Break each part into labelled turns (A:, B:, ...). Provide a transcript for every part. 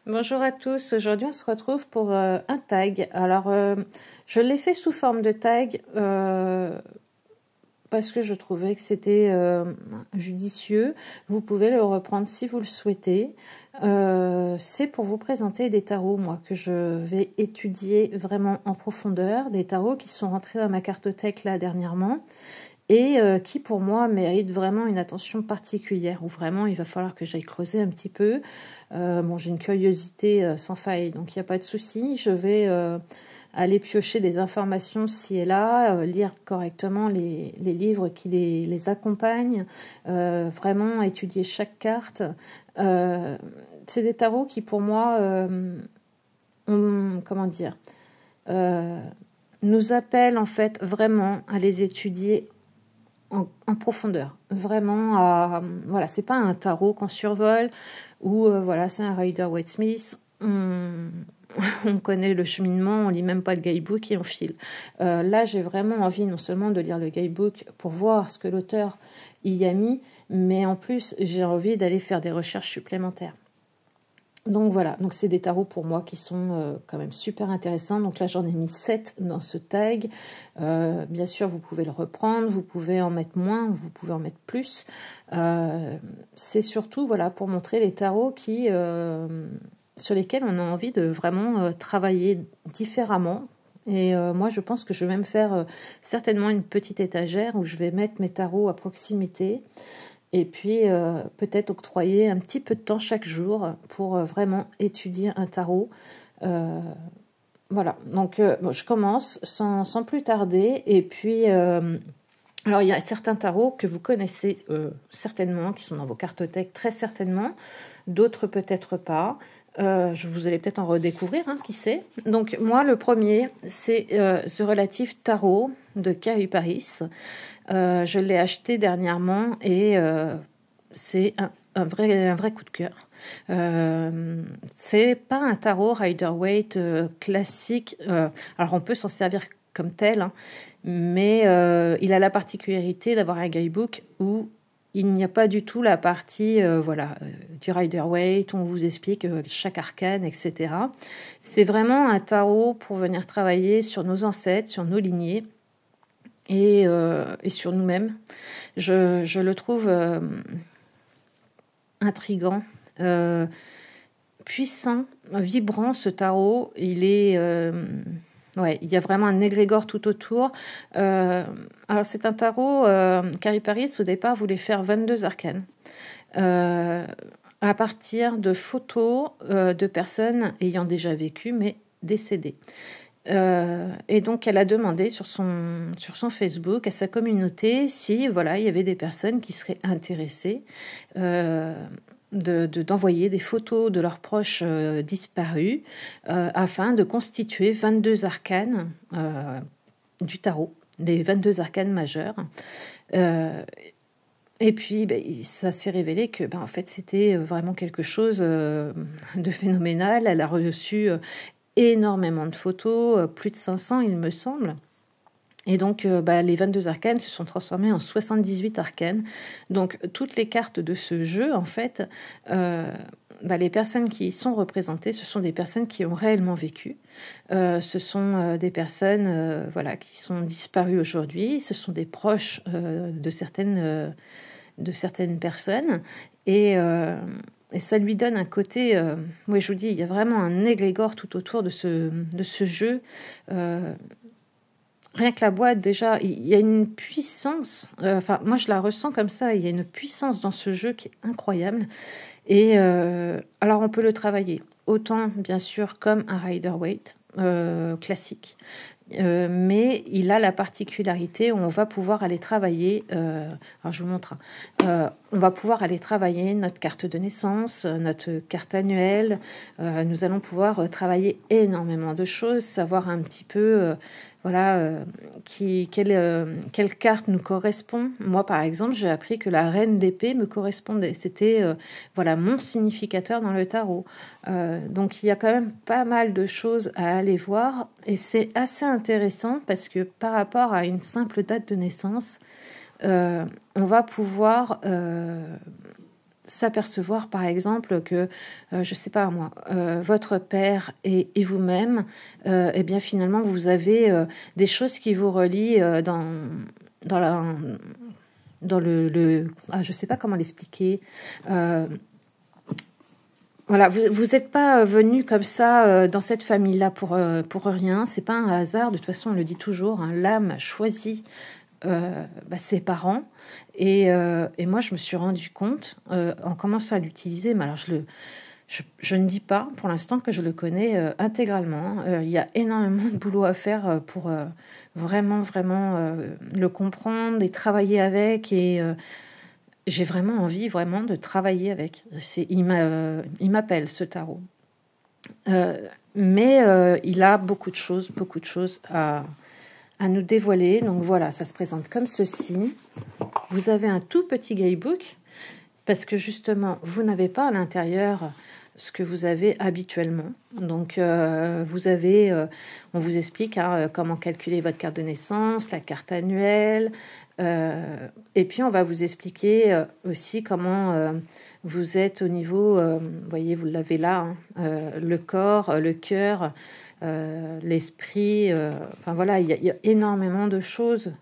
A: Bonjour à tous, aujourd'hui on se retrouve pour un tag. Alors je l'ai fait sous forme de tag parce que je trouvais que c'était judicieux. Vous pouvez le reprendre si vous le souhaitez. C'est pour vous présenter des tarots, moi, que je vais étudier vraiment en profondeur, des tarots qui sont rentrés dans ma cartothèque là dernièrement et qui pour moi mérite vraiment une attention particulière, où vraiment il va falloir que j'aille creuser un petit peu. Bon, j'ai une curiosité sans faille, donc il n'y a pas de souci. Je vais aller piocher des informations ci et là, lire correctement les livres qui les accompagnent, vraiment étudier chaque carte. C'est des tarots qui pour moi ont, comment dire, nous appellent en fait vraiment à les étudier en profondeur, vraiment voilà, c'est pas un tarot qu'on survole ou voilà, c'est un Rider-Waite-Smith, on connaît le cheminement, on lit même pas le guidebook et on file. Là, j'ai vraiment envie non seulement de lire le guidebook pour voir ce que l'auteur y a mis, mais en plus, j'ai envie d'aller faire des recherches supplémentaires. Donc voilà, donc c'est des tarots pour moi qui sont quand même super intéressants. Donc là, j'en ai mis 7 dans ce tag. Bien sûr, vous pouvez le reprendre, vous pouvez en mettre moins, vous pouvez en mettre plus. C'est surtout voilà, pour montrer les tarots sur lesquels on a envie de vraiment travailler différemment. Et moi, je pense que je vais même faire certainement une petite étagère où je vais mettre mes tarots à proximité. Et puis, peut-être octroyer un petit peu de temps chaque jour pour vraiment étudier un tarot. Voilà, donc bon, je commence sans plus tarder. Et puis, alors il y a certains tarots que vous connaissez certainement, qui sont dans vos cartothèques très certainement. D'autres peut-être pas. Vous allez peut-être en redécouvrir, hein, qui sait. Donc moi, le premier, c'est The Relative Tarot de Carrie Paris. Je l'ai acheté dernièrement et c'est un vrai coup de cœur. C'est pas un tarot Rider-Waite classique. Alors on peut s'en servir comme tel, hein, mais il a la particularité d'avoir un guidebook où il n'y a pas du tout la partie du Rider-Waite, on vous explique chaque arcane, etc. C'est vraiment un tarot pour venir travailler sur nos ancêtres, sur nos lignées et sur nous-mêmes. Je le trouve intriguant, puissant, vibrant, ce tarot. Il est... il y a vraiment un égrégore tout autour. Alors, c'est un tarot... Carrie Paris, au départ, voulait faire 22 arcanes. À partir de photos de personnes ayant déjà vécu, mais décédées. Et donc, elle a demandé sur son Facebook à sa communauté si voilà, il y avait des personnes qui seraient intéressées d'envoyer des photos de leurs proches disparus afin de constituer 22 arcanes du tarot, les 22 arcanes majeurs. Et puis, ça s'est révélé que, en fait, c'était vraiment quelque chose de phénoménal. Elle a reçu énormément de photos, plus de 500, il me semble. Et donc, les 22 arcanes se sont transformées en 78 arcanes. Donc, toutes les cartes de ce jeu, en fait, les personnes qui y sont représentées, ce sont des personnes qui ont réellement vécu. Ce sont des personnes qui sont disparues aujourd'hui. Ce sont des proches de certaines personnes. Et ça lui donne un côté... je vous dis, il y a vraiment un égrégore tout autour de ce jeu. Rien que la boîte, déjà, il y a une puissance. Moi, je la ressens comme ça. Il y a une puissance dans ce jeu qui est incroyable. Et alors, on peut le travailler autant, bien sûr, comme un Rider-Waite classique. Mais il a la particularité où on va pouvoir aller travailler, alors je vous montre, on va pouvoir aller travailler notre carte de naissance, notre carte annuelle, nous allons pouvoir travailler énormément de choses, savoir un petit peu quelle carte nous correspond. Moi, par exemple, j'ai appris que la reine d'épée me correspondait. C'était mon significateur dans le tarot. Donc, il y a quand même pas mal de choses à aller voir. Et c'est assez intéressant parce que par rapport à une simple date de naissance, on va pouvoir s'apercevoir par exemple que, je sais pas moi, votre père et vous-même, eh bien finalement vous avez des choses qui vous relient dans la dans je sais pas comment l'expliquer. Voilà, vous n'êtes pas venu comme ça dans cette famille-là pour rien. C'est pas un hasard. De toute façon, on le dit toujours. Hein, l'âme choisit ses parents. Et moi, je me suis rendu compte en commençant à l'utiliser. Mais alors, je ne dis pas pour l'instant que je le connais intégralement. Il y a énormément de boulot à faire pour vraiment le comprendre et travailler avec. Et j'ai vraiment envie de travailler avec. Il m'appelle ce tarot. Mais il a beaucoup de choses à nous dévoiler. Donc voilà, ça se présente comme ceci. Vous avez un tout petit guidebook parce que justement, vous n'avez pas à l'intérieur ce que vous avez habituellement. Donc vous avez, on vous explique comment calculer votre carte de naissance, la carte annuelle, et puis on va vous expliquer aussi comment vous êtes au niveau, vous voyez, vous l'avez là, le corps, le cœur, l'esprit, enfin voilà, il y a énormément de choses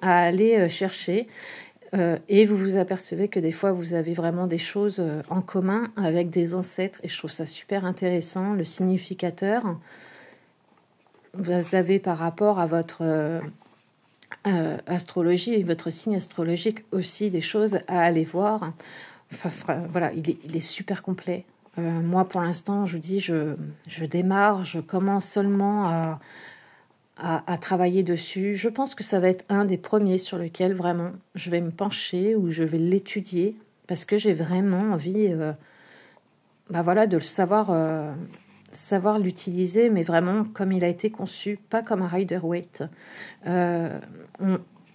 A: à aller chercher. Et vous vous apercevez que des fois vous avez vraiment des choses en commun avec des ancêtres, et je trouve ça super intéressant. Le significateur, vous avez par rapport à votre astrologie et votre signe astrologique aussi des choses à aller voir. Enfin voilà, il est super complet. Moi pour l'instant je vous dis, je démarre, je commence seulement à travailler dessus. Je pense que ça va être un des premiers sur lequel vraiment je vais me pencher ou je vais l'étudier parce que j'ai vraiment envie de le savoir l'utiliser, mais vraiment comme il a été conçu, pas comme un Rider-Waite.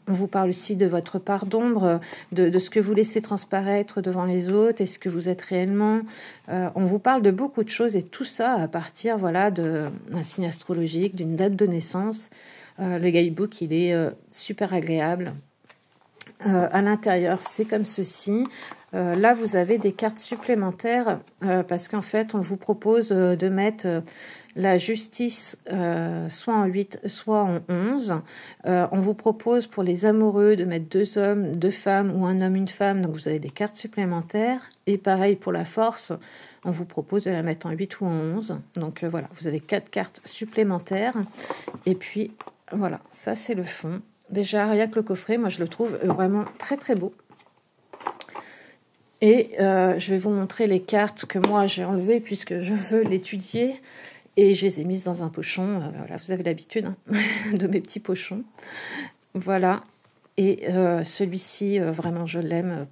A: On vous parle aussi de votre part d'ombre, de ce que vous laissez transparaître devant les autres et ce que vous êtes réellement. On vous parle de beaucoup de choses et tout ça à partir d'un signe astrologique, d'une date de naissance. Le guidebook, il est super agréable. À l'intérieur, c'est comme ceci. Là, vous avez des cartes supplémentaires parce qu'en fait, on vous propose de mettre la justice soit en 8, soit en 11. On vous propose pour les amoureux de mettre 2 hommes, 2 femmes ou un homme, une femme. Donc, vous avez des cartes supplémentaires. Et pareil pour la force, on vous propose de la mettre en 8 ou en 11. Donc, voilà, vous avez 4 cartes supplémentaires. Et puis, voilà, ça, c'est le fond. Déjà, rien que le coffret, moi, je le trouve vraiment très, très beau. Et je vais vous montrer les cartes que moi, j'ai enlevées puisque je veux l'étudier. Et je les ai mises dans un pochon. Voilà, vous avez l'habitude de mes petits pochons. Voilà. Et celui-ci, vraiment, je l'aime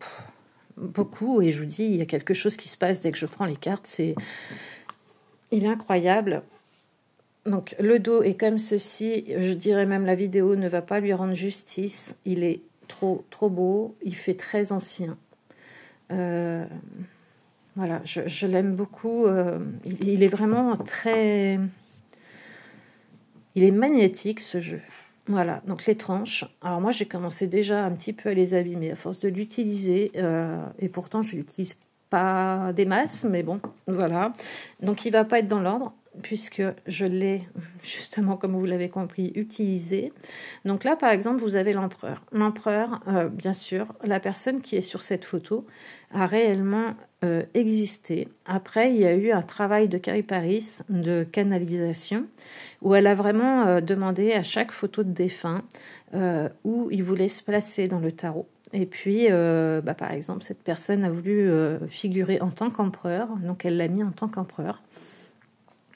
A: beaucoup. Et je vous dis, il y a quelque chose qui se passe dès que je prends les cartes. Il est incroyable. Donc, le dos est comme ceci. Je dirais même la vidéo ne va pas lui rendre justice. Il est trop, trop beau. Il fait très ancien. Voilà, je l'aime beaucoup. Il est vraiment très... Il est magnétique, ce jeu. Voilà, donc les tranches. Alors moi, j'ai commencé déjà un petit peu à les abîmer à force de l'utiliser. Et pourtant, je ne l'utilise pas des masses, mais bon, voilà. Donc, il ne va pas être dans l'ordre, puisque je l'ai, justement, comme vous l'avez compris, utilisé. Donc là, par exemple, vous avez l'empereur. L'empereur, bien sûr, la personne qui est sur cette photo a réellement existé. Après, il y a eu un travail de Carrie Paris de canalisation, où elle a vraiment demandé à chaque photo de défunt où il voulait se placer dans le tarot. Et puis, par exemple, cette personne a voulu figurer en tant qu'empereur, donc elle l'a mis en tant qu'empereur.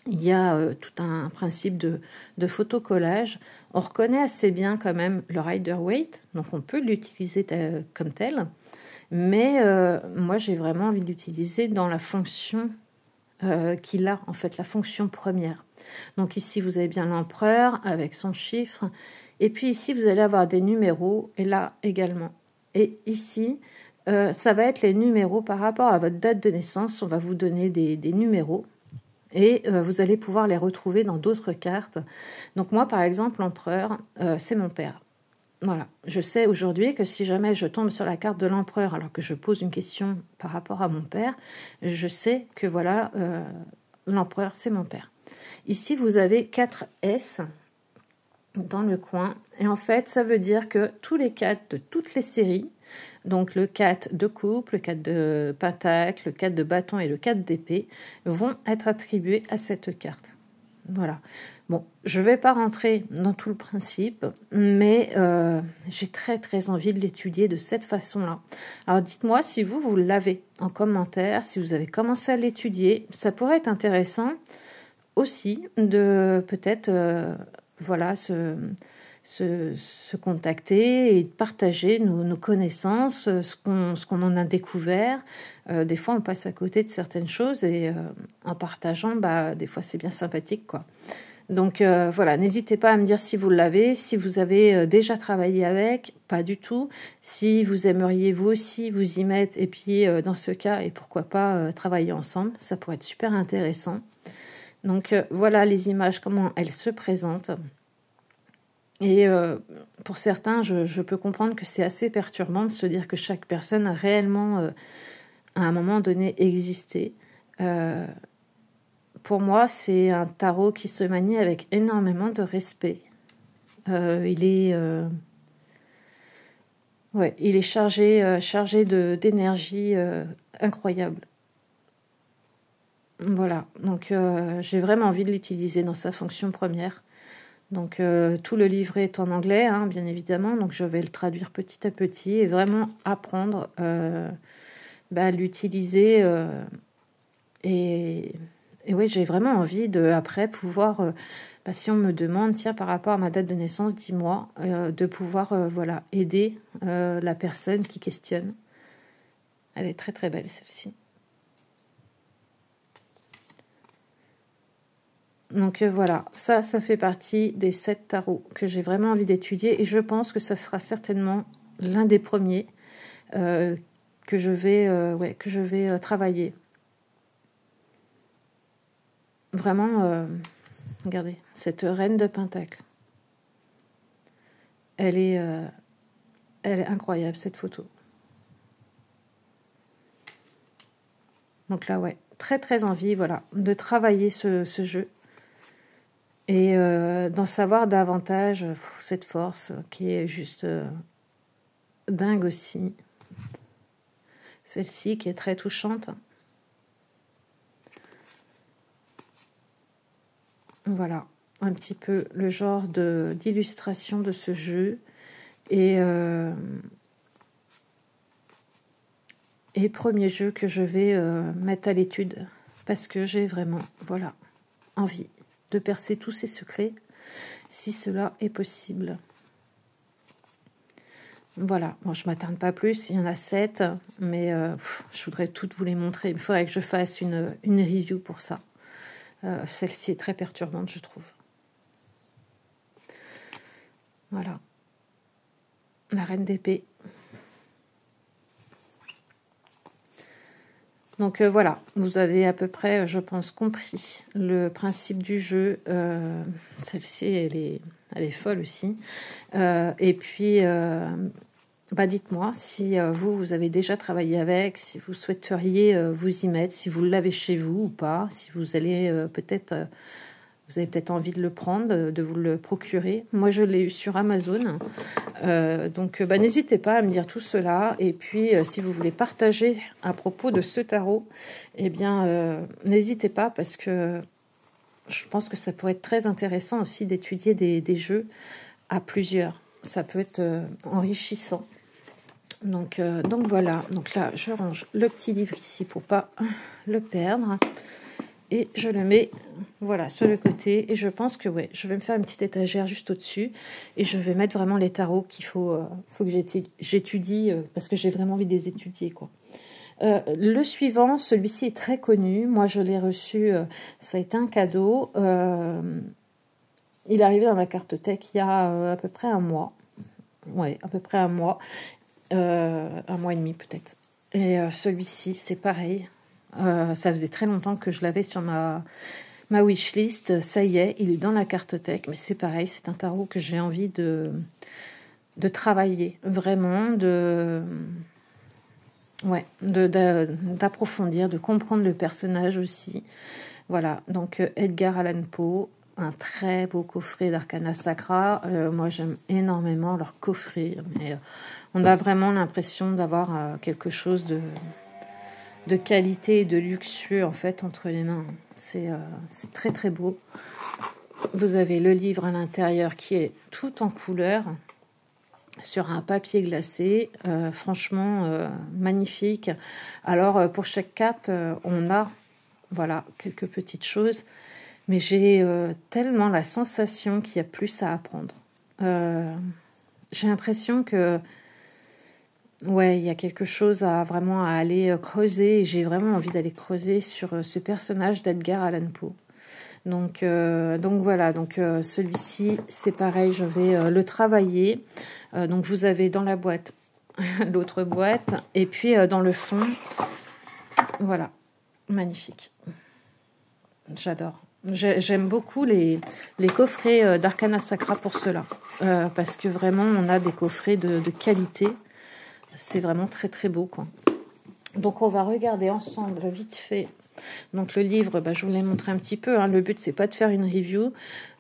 A: Il y a tout un principe de photocollage. On reconnaît assez bien quand même le Rider-Waite, donc on peut l'utiliser comme tel. Mais moi, j'ai vraiment envie de l'utiliser dans la fonction qu'il a, en fait, la fonction première. Donc ici, vous avez bien l'empereur avec son chiffre. Et puis ici, vous allez avoir des numéros, et là également. Et ici, ça va être les numéros par rapport à votre date de naissance. On va vous donner des numéros. Et vous allez pouvoir les retrouver dans d'autres cartes. Donc moi, par exemple, l'empereur, c'est mon père. Voilà, je sais aujourd'hui que si jamais je tombe sur la carte de l'empereur alors que je pose une question par rapport à mon père, je sais que voilà, l'empereur c'est mon père. Ici vous avez 4 S dans le coin et en fait ça veut dire que tous les 4 de toutes les séries, donc le 4 de coupe, le 4 de pentacle, le 4 de bâton et le 4 d'épée vont être attribués à cette carte. Voilà. Bon, je ne vais pas rentrer dans tout le principe, mais j'ai très très envie de l'étudier de cette façon-là. Alors dites-moi si vous l'avez en commentaire, si vous avez commencé à l'étudier. Ça pourrait être intéressant aussi de peut-être voilà, se contacter et partager nos connaissances, ce qu'on en a découvert. Des fois, on passe à côté de certaines choses et en partageant, des fois, c'est bien sympathique, quoi. Donc voilà, n'hésitez pas à me dire si vous l'avez, si vous avez déjà travaillé avec, pas du tout, si vous aimeriez vous aussi vous y mettre et puis dans ce cas, et pourquoi pas travailler ensemble, ça pourrait être super intéressant. Donc voilà les images, comment elles se présentent. Et pour certains, je peux comprendre que c'est assez perturbant de se dire que chaque personne a réellement, à un moment donné, existé. Pour moi, c'est un tarot qui se manie avec énormément de respect. Il est chargé d'énergie incroyable. Voilà, donc j'ai vraiment envie de l'utiliser dans sa fonction première. Donc tout le livret est en anglais, hein, bien évidemment, donc je vais le traduire petit à petit et vraiment apprendre à l'utiliser. Et oui, j'ai vraiment envie de après pouvoir, si on me demande, tiens, par rapport à ma date de naissance, dis-moi, de pouvoir voilà, aider la personne qui questionne. Elle est très très belle celle-ci. Donc voilà, ça fait partie des 7 tarots que j'ai vraiment envie d'étudier et je pense que ça sera certainement l'un des premiers que je vais travailler. Vraiment, regardez, cette reine de Pentacle. Elle est incroyable cette photo. Donc là, ouais, très très envie, voilà, de travailler ce jeu. Et d'en savoir davantage, cette force qui est juste dingue aussi. Celle-ci qui est très touchante. Voilà, un petit peu le genre d'illustration de ce jeu. Et premier jeu que je vais mettre à l'étude. Parce que j'ai vraiment, voilà, envie de percer tous ces secrets, si cela est possible. Voilà, bon, je ne m'attarde pas plus, il y en a 7, mais je voudrais toutes vous les montrer. Il faudrait que je fasse une review pour ça. Celle-ci est très perturbante, je trouve. Voilà. La reine d'épée. Donc voilà, vous avez à peu près, je pense, compris le principe du jeu. Celle-ci, elle est folle aussi. Et puis, dites-moi si vous avez déjà travaillé avec, si vous souhaiteriez vous y mettre, si vous l'avez chez vous ou pas, si vous allez vous avez peut-être envie de le prendre, de vous le procurer. Moi, je l'ai eu sur Amazon. Donc, n'hésitez pas à me dire tout cela. Et puis, si vous voulez partager à propos de ce tarot, eh bien, n'hésitez pas parce que je pense que ça pourrait être très intéressant aussi d'étudier des jeux à plusieurs. Ça peut être enrichissant. Donc voilà. Donc là, je range le petit livre ici pour pas le perdre. Et je le mets voilà, sur le côté. Et je pense que je vais me faire une petite étagère juste au-dessus. Et je vais mettre vraiment les tarots qu'il faut que j'étudie parce que j'ai vraiment envie de les étudier, quoi. Le suivant, celui-ci est très connu. Moi, je l'ai reçu. Ça a été un cadeau. Il est arrivé dans ma cartothèque il y a à peu près un mois. Ouais, à peu près un mois. Un mois et demi peut-être. Et celui-ci, c'est pareil. Ça faisait très longtemps que je l'avais sur ma wishlist. Ça y est, il est dans la cartothèque. Mais c'est pareil, c'est un tarot que j'ai envie travailler, vraiment, d'approfondir, de comprendre le personnage aussi. Voilà, donc Edgar Allan Poe, un très beau coffret d'Arcana Sacra. Moi, j'aime énormément leur coffret, mais on a vraiment l'impression d'avoir quelque chose de qualité et de luxueux, en fait, entre les mains. C'est très, très beau. Vous avez le livre à l'intérieur qui est tout en couleur, sur un papier glacé, franchement magnifique. Alors, pour chaque carte, on a, voilà, quelques petites choses. Mais j'ai tellement la sensation qu'il y a plus à apprendre. J'ai l'impression que ouais, il y a quelque chose à aller creuser. Et j'ai vraiment envie d'aller creuser sur ce personnage d'Edgar Allan Poe. Donc voilà. Donc celui-ci, c'est pareil. Je vais le travailler. Donc vous avez dans la boîte l'autre boîte et puis dans le fond, voilà, magnifique. J'adore. J'aime beaucoup les coffrets d'Arcana Sacra pour cela. Parce que vraiment, on a des coffrets de qualité. C'est vraiment très, très beau, quoi. Donc, on va regarder ensemble, vite fait. Donc, le livre, je vous l'ai montré un petit peu. Hein. Le but, c'est pas de faire une review.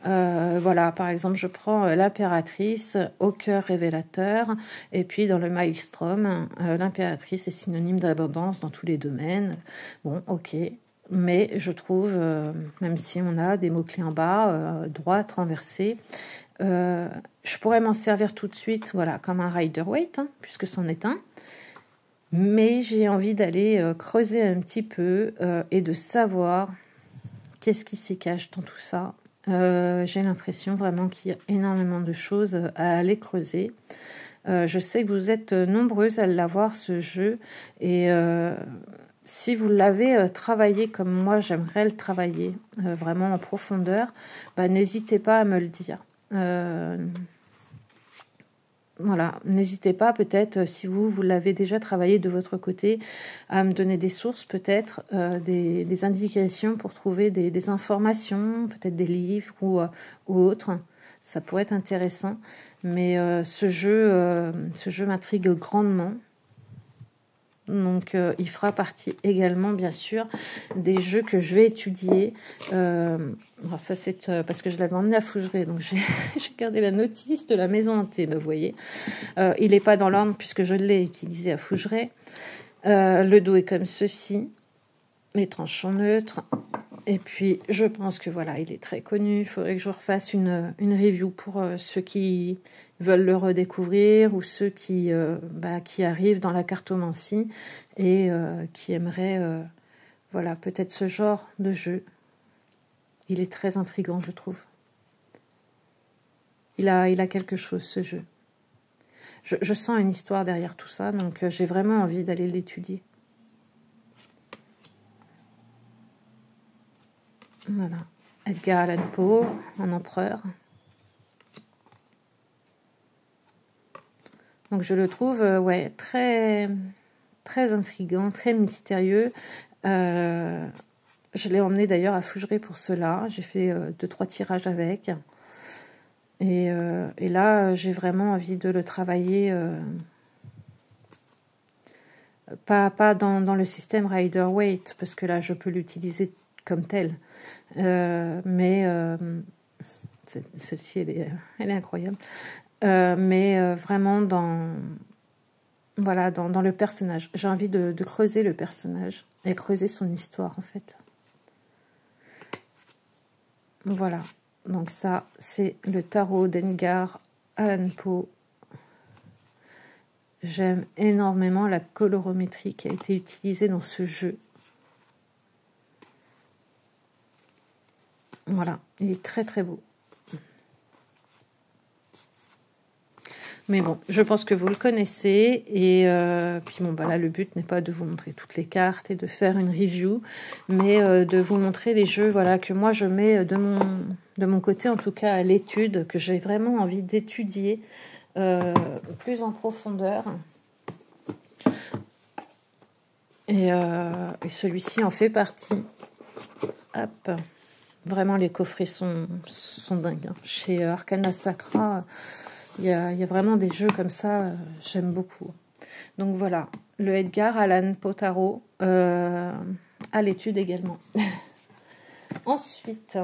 A: Voilà, par exemple, je prends l'impératrice au cœur révélateur. Et puis, dans le Maelstrom, l'impératrice est synonyme d'abondance dans tous les domaines. Bon, ok. Mais je trouve, même si on a des mots-clés en bas, droite, renversée, je pourrais m'en servir tout de suite, voilà, comme un Rider-Waite, hein, puisque c'en est un. Mais j'ai envie d'aller creuser un petit peu et de savoir qu'est-ce qui s'y cache dans tout ça. J'ai l'impression vraiment qu'il y a énormément de choses à aller creuser. Je sais que vous êtes nombreuses à l'avoir, ce jeu, et si vous l'avez travaillé comme moi, j'aimerais le travailler vraiment en profondeur, n'hésitez pas à me le dire. Voilà, n'hésitez pas peut-être, si vous l'avez déjà travaillé de votre côté, à me donner des sources peut-être, des indications pour trouver des informations, peut-être des livres ou autres. Ça pourrait être intéressant, mais ce jeu m'intrigue grandement. Donc, il fera partie également, bien sûr, des jeux que je vais étudier. Alors ça, c'est parce que je l'avais emmené à Fougeray, donc j'ai gardé la notice de la maison hantée, vous voyez. Il n'est pas dans l'ordre puisque je l'ai utilisé à Fougeray. Le dos est comme ceci, les tranches sont neutres. Et puis, je pense que voilà, il est très connu. Il faudrait que je refasse une review pour ceux qui veulent le redécouvrir ou ceux qui arrivent dans la cartomancie et qui aimeraient voilà, peut-être ce genre de jeu. Il est très intriguant, je trouve. Il a quelque chose, ce jeu. Je sens une histoire derrière tout ça, donc j'ai vraiment envie d'aller l'étudier. Voilà, Edgar Allan Poe, en empereur. Donc je le trouve très, très intriguant, très mystérieux. Je l'ai emmené d'ailleurs à Fougeray pour cela. J'ai fait 2-3 tirages avec. Et là, j'ai vraiment envie de le travailler, pas dans le système Rider-Waite, parce que là, je peux l'utiliser comme tel. Mais celle-ci, elle est incroyable. Mais vraiment dans le personnage. J'ai envie de creuser le personnage et creuser son histoire, en fait. Voilà. Donc ça, c'est le tarot d'Edgar Allan Poe. J'aime énormément la colorométrie qui a été utilisée dans ce jeu. Voilà, il est très très beau. Mais bon, je pense que vous le connaissez. Et puis bon, là, le but n'est pas de vous montrer toutes les cartes et de faire une review, mais de vous montrer les jeux, voilà, que moi je mets de mon côté, en tout cas à l'étude, que j'ai vraiment envie d'étudier plus en profondeur. Et celui-ci en fait partie. Hop. Vraiment, les coffrets sont dingues. Hein. Chez Arcana Sacra, Il y a vraiment des jeux comme ça, j'aime beaucoup. Donc voilà, le Edgar Allan Poe Tarot à l'étude également. Ensuite,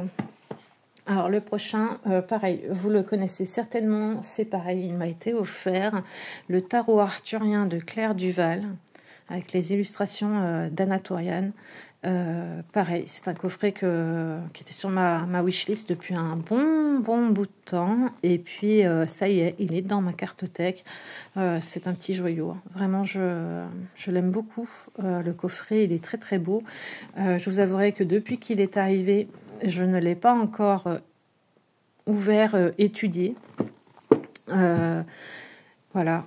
A: alors le prochain, pareil, vous le connaissez certainement, c'est pareil, il m'a été offert, le tarot arthurien de Claire Duval, avec les illustrations d'Anna-Torian. Pareil, c'est un coffret qui était sur ma wishlist depuis un bon bout de temps. Et puis, ça y est, il est dans ma cartothèque. C'est un petit joyau. Hein. Vraiment, je l'aime beaucoup. Le coffret, il est très très beau. Je vous avouerai que depuis qu'il est arrivé, je ne l'ai pas encore ouvert, étudié. Voilà.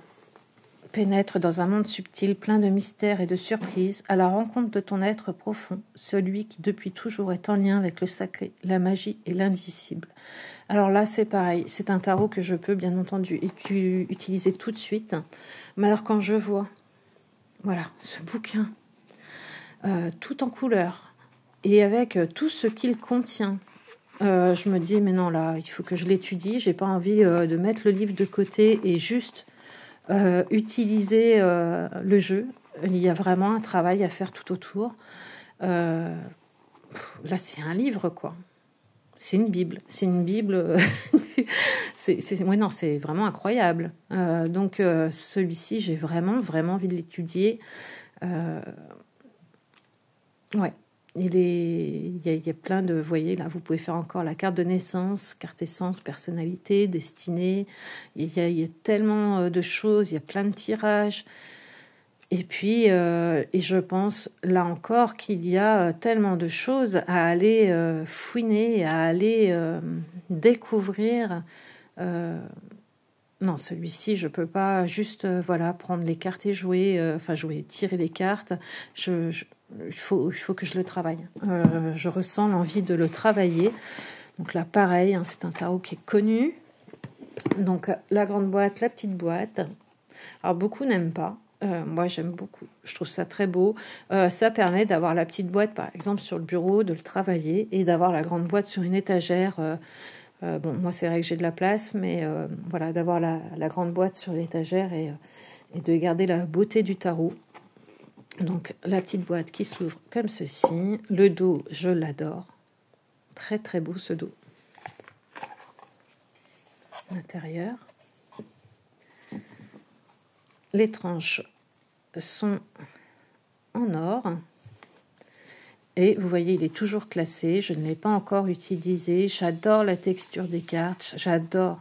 A: Pénètre dans un monde subtil, plein de mystères et de surprises, à la rencontre de ton être profond, celui qui depuis toujours est en lien avec le sacré, la magie et l'indicible. Alors là, c'est pareil, c'est un tarot que je peux bien entendu utiliser tout de suite. Mais alors quand je vois, voilà, ce bouquin, tout en couleur, et avec tout ce qu'il contient, je me dis, mais non, là, il faut que je l'étudie, j'ai pas envie de mettre le livre de côté et juste utiliser le jeu. Il y a vraiment un travail à faire tout autour. Là, c'est un livre, quoi. C'est une Bible. C'est une Bible. Ouais, non, c'est vraiment incroyable. Donc, celui-ci, j'ai vraiment envie de l'étudier. Ouais. Il y a plein de... Vous voyez, là, vous pouvez faire encore la carte de naissance, carte essence, personnalité, destinée. Il y a tellement de choses, il y a plein de tirages. Et puis, et je pense, là encore, qu'il y a tellement de choses à aller fouiner, à aller découvrir. Non, celui-ci, je peux pas juste voilà, prendre les cartes et jouer, tirer des cartes. Il faut que je le travaille. Je ressens l'envie de le travailler. Donc là, pareil, hein, c'est un tarot qui est connu. Donc la grande boîte, la petite boîte. Alors beaucoup n'aiment pas. Moi, j'aime beaucoup. Je trouve ça très beau. Ça permet d'avoir la petite boîte, par exemple, sur le bureau, de le travailler, et d'avoir la grande boîte sur une étagère. Bon, moi, c'est vrai que j'ai de la place, mais voilà, d'avoir la grande boîte sur l'étagère et de garder la beauté du tarot. Donc, la petite boîte qui s'ouvre comme ceci. Le dos, je l'adore. Très, très beau, ce dos. L'intérieur. Les tranches sont en or. Et vous voyez, il est toujours classé. Je ne l'ai pas encore utilisé. J'adore la texture des cartes. J'adore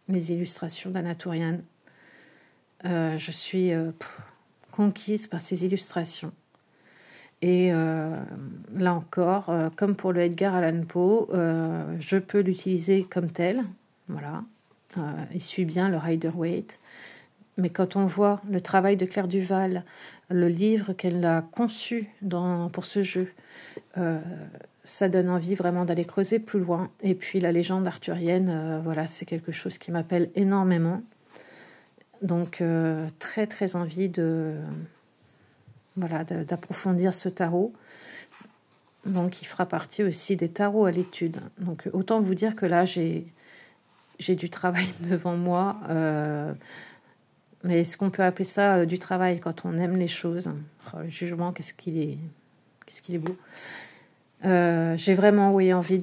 A: les illustrations d'Anna-Torian. Je suis conquise par ces illustrations. Et là encore, comme pour le Edgar Allan Poe, je peux l'utiliser comme tel. Voilà. Il suit bien le Rider-Waite. Mais quand on voit le travail de Claire Duval, le livre qu'elle a conçu pour ce jeu, ça donne envie vraiment d'aller creuser plus loin. Et puis la légende arthurienne, voilà, c'est quelque chose qui m'appelle énormément. Donc très très envie d'approfondir ce tarot. Donc il fera partie aussi des tarots à l'étude. Donc autant vous dire que là j'ai du travail devant moi. Mais est-ce qu'on peut appeler ça du travail quand on aime les choses? Oh, le jugement, qu'est-ce qu'il est beau. J'ai vraiment envie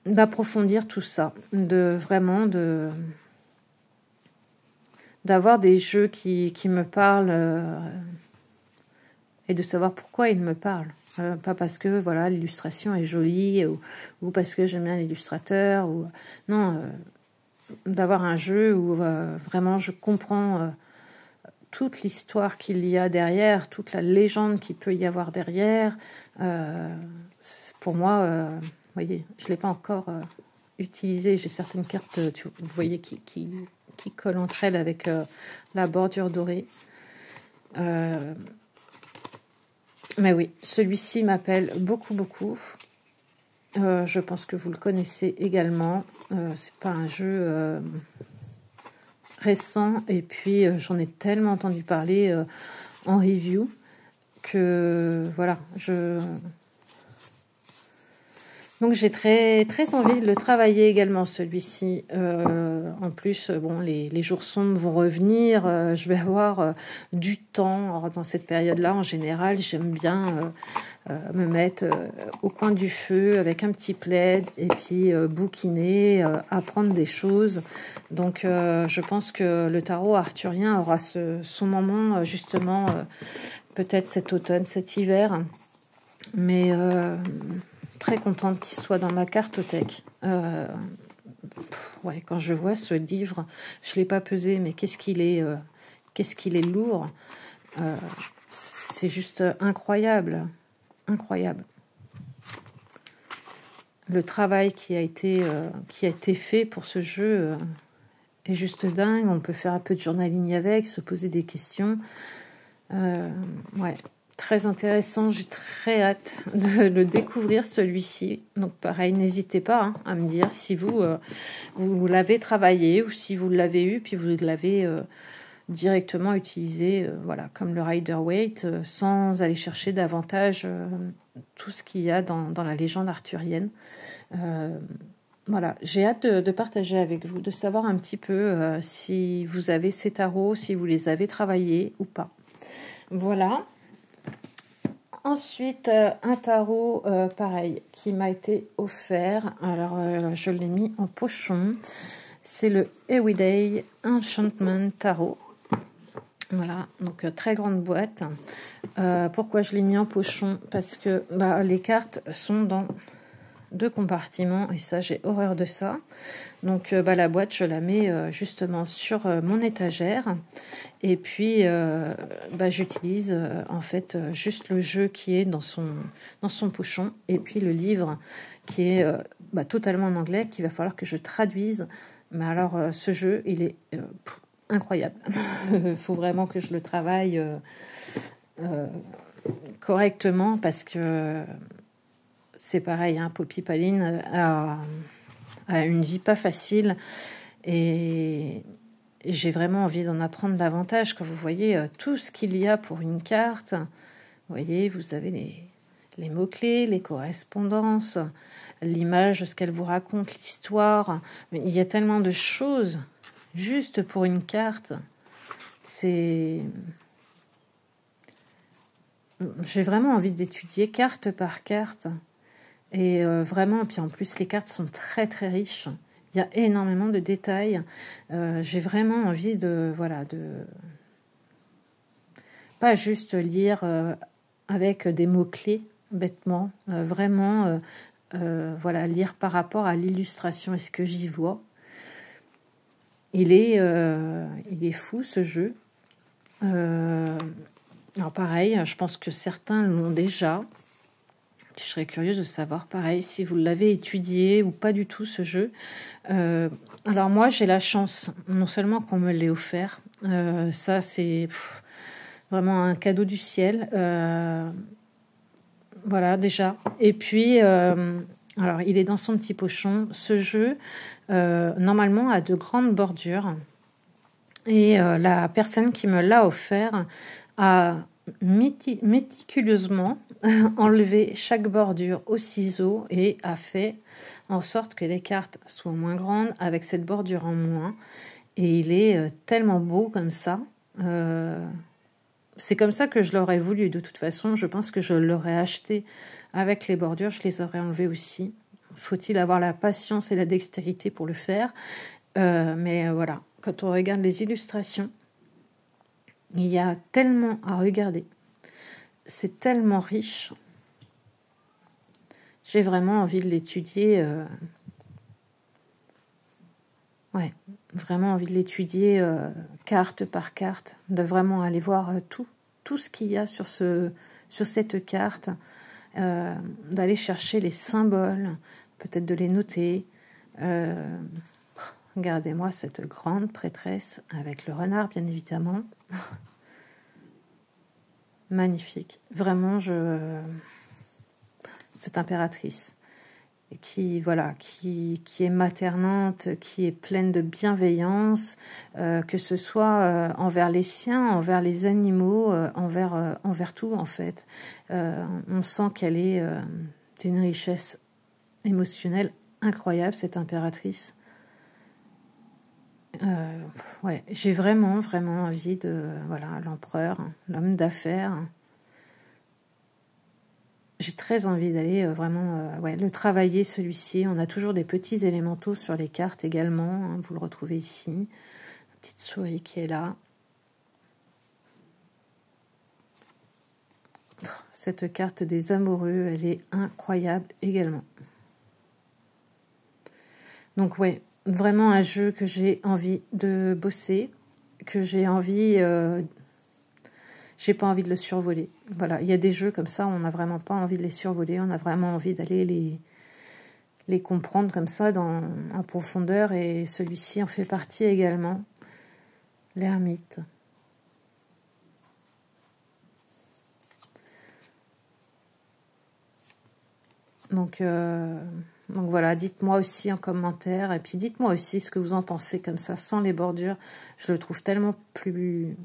A: d'approfondir tout ça, d'avoir des jeux qui me parlent et de savoir pourquoi ils me parlent. Pas parce que voilà l'illustration est jolie ou parce que j'aime bien l'illustrateur. Non, d'avoir un jeu où vraiment je comprends toute l'histoire qu'il y a derrière, toute la légende qu'il peut y avoir derrière. Pour moi, vous voyez, je ne l'ai pas encore utilisé. J'ai certaines cartes, vous voyez, qui collent entre elles avec la bordure dorée. Mais oui, celui-ci m'appelle beaucoup. Je pense que vous le connaissez également. C'est pas un jeu récent et puis j'en ai tellement entendu parler en review que voilà, Donc j'ai très envie de le travailler également, celui-ci. En plus, bon, les jours sombres vont revenir. Je vais avoir du temps. Alors, dans cette période-là, en général, j'aime bien me mettre au coin du feu avec un petit plaid et puis bouquiner, apprendre des choses. Donc je pense que le tarot arthurien aura son moment justement peut-être cet automne, cet hiver. Mais très contente qu'il soit dans ma cartothèque. Ouais, quand je vois ce livre, je l'ai pas pesé, mais qu'est-ce qu'il est lourd. C'est juste incroyable. Incroyable. Le travail qui a été fait pour ce jeu est juste dingue. On peut faire un peu de journaling avec, se poser des questions. Ouais, très intéressant. J'ai très hâte de le découvrir, celui-ci. Donc pareil, n'hésitez pas à me dire si vous l'avez travaillé ou si vous l'avez eu, puis vous l'avez directement utilisé, voilà, comme le Rider-Waite, sans aller chercher davantage tout ce qu'il y a dans la légende arthurienne. Voilà, j'ai hâte de partager avec vous, de savoir un petit peu si vous avez ces tarots, si vous les avez travaillés ou pas. Voilà. Ensuite, un tarot, pareil, qui m'a été offert. Alors, je l'ai mis en pochon. C'est le Everyday Enchantment Tarot. Voilà, donc très grande boîte. Pourquoi je l'ai mis en pochon? Parce que les cartes sont dans 2 compartiments et ça, j'ai horreur de ça. Donc la boîte, je la mets justement sur mon étagère et puis j'utilise en fait juste le jeu qui est dans son pochon et puis le livre qui est totalement en anglais qu'il va falloir que je traduise. Mais alors ce jeu, il est incroyable. Il faut vraiment que je le travaille correctement parce que c'est pareil, Poppy Paline a une vie pas facile et j'ai vraiment envie d'en apprendre davantage. Quand vous voyez tout ce qu'il y a pour une carte, vous voyez, vous avez les mots-clés, les correspondances, l'image, ce qu'elle vous raconte, l'histoire. Mais il y a tellement de choses juste pour une carte. J'ai vraiment envie d'étudier carte par carte. Et vraiment, puis en plus, les cartes sont très très riches. Il y a énormément de détails. J'ai vraiment envie de pas juste lire avec des mots-clés, bêtement. Vraiment, lire par rapport à l'illustration et ce que j'y vois. Il est fou, ce jeu. Alors pareil, je pense que certains l'ont déjà. Je serais curieuse de savoir, pareil, si vous l'avez étudié ou pas du tout, ce jeu. Alors moi, j'ai la chance, non seulement qu'on me l'ait offert, ça c'est vraiment un cadeau du ciel. Voilà, déjà. Et puis, alors il est dans son petit pochon. Ce jeu, normalement, a de grandes bordures. Et la personne qui me l'a offert a méticuleusement enlevé chaque bordure au ciseau et a fait en sorte que les cartes soient moins grandes avec cette bordure en moins. Et il est tellement beau comme ça. C'est comme ça que je l'aurais voulu. De toute façon, je pense que je l'aurais acheté avec les bordures. Je les aurais enlevées aussi. Faut-il avoir la patience et la dextérité pour le faire? Mais voilà, quand on regarde les illustrations, il y a tellement à regarder. C'est tellement riche. J'ai vraiment envie de l'étudier. Ouais, vraiment envie de l'étudier carte par carte, de vraiment aller voir tout ce qu'il y a sur cette carte, d'aller chercher les symboles, peut-être de les noter. Regardez-moi cette grande prêtresse avec le renard, bien évidemment. Magnifique. Vraiment, cette impératrice qui est maternante, qui est pleine de bienveillance, que ce soit envers les siens, envers les animaux, envers tout en fait. On sent qu'elle est d'une richesse émotionnelle incroyable, cette impératrice. Ouais, j'ai vraiment, vraiment envie de... Voilà, l'empereur, l'homme d'affaires. J'ai très envie d'aller vraiment ouais, le travailler, celui-ci. On a toujours des petits élémentaux sur les cartes également. Hein, vous le retrouvez ici. Une petite souris qui est là. Cette carte des amoureux, elle est incroyable également. Donc ouais, vraiment un jeu que j'ai envie de bosser, que j'ai envie... j'ai pas envie de le survoler. Voilà, il y a des jeux comme ça, on n'a vraiment pas envie de les survoler, on a vraiment envie d'aller les comprendre comme ça en profondeur, et celui-ci en fait partie également. L'ermite. Donc voilà, dites-moi aussi en commentaire, et puis dites-moi aussi ce que vous en pensez comme ça, sans les bordures. Je le trouve tellement plus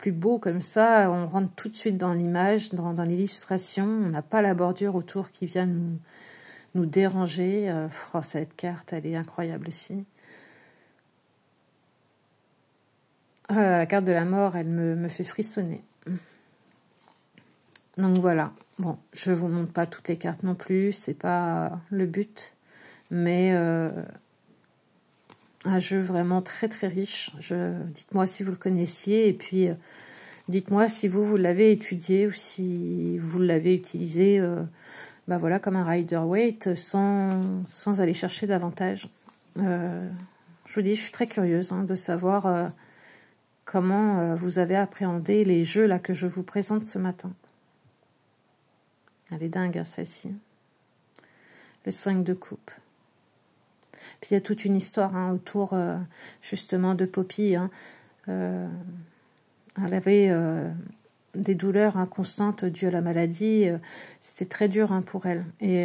A: beau comme ça, on rentre tout de suite dans l'image, dans l'illustration, on n'a pas la bordure autour qui vient nous déranger. Oh, cette carte, elle est incroyable aussi. La carte de la mort, elle me fait frissonner. Donc voilà, bon, je vous montre pas toutes les cartes non plus, c'est pas le but, mais un jeu vraiment très très riche. Dites-moi si vous le connaissiez, et puis dites-moi si vous l'avez étudié ou si vous l'avez utilisé bah voilà, comme un Rider-Waite sans aller chercher davantage. Je vous dis, je suis très curieuse de savoir comment vous avez appréhendé les jeux là que je vous présente ce matin. Elle est dingue, hein, celle-ci. Le 5 de coupe. Puis il y a toute une histoire autour justement de Poppy. Elle avait des douleurs constantes dues à la maladie. C'était très dur pour elle. Et